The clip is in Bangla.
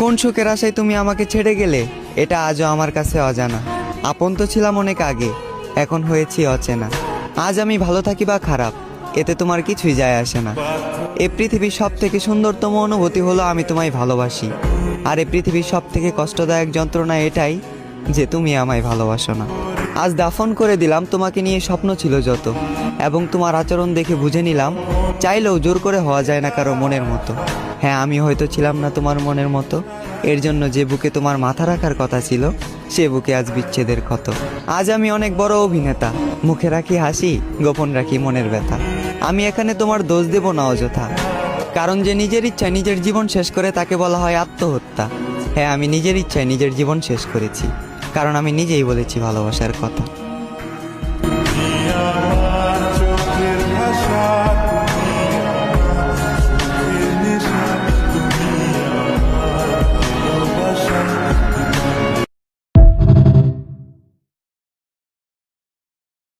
কোন সুখের আশায় তুমি আমাকে ছেড়ে গেলে এটা আজও আমার কাছে অজানা। আপন তো ছিলাম অনেক আগে, এখন হয়েছি অচেনা। আজ আমি ভালো থাকি বা খারাপ, এতে তোমার কিছুই যায় আসে না। এ পৃথিবীর সব থেকে সুন্দরতম অনুভূতি হলো আমি তোমায় ভালোবাসি। আর এ পৃথিবীর সব থেকে কষ্টদায়ক যন্ত্রণা এটাই যে তুমি আমায় ভালোবাসো না। আজ দাফন করে দিলাম তোমাকে নিয়ে স্বপ্ন ছিল যত, এবং তোমার আচরণ দেখে বুঝে নিলাম চাইলেও জোর করে হওয়া যায় না কারো মনের মতো। হ্যাঁ, আমি হয়তো ছিলাম না তোমার মনের মতো, এর জন্য যে বুকে তোমার মাথা রাখার কথা ছিল সে বুকে আজ বিচ্ছেদের ক্ষত। আজ আমি অনেক বড় অভিনেতা, মুখে রাখি হাসি, গোপন রাখি মনের ব্যথা। আমি এখানে তোমার দোষ দেব না অযথা, কারণ যে নিজের ইচ্ছায় নিজের জীবন শেষ করে তাকে বলা হয় আত্মহত্যা। হ্যাঁ, আমি নিজের ইচ্ছায় নিজের জীবন শেষ করেছি, কারণ আমি নিজেই বলেছি ভালোবাসার কথা।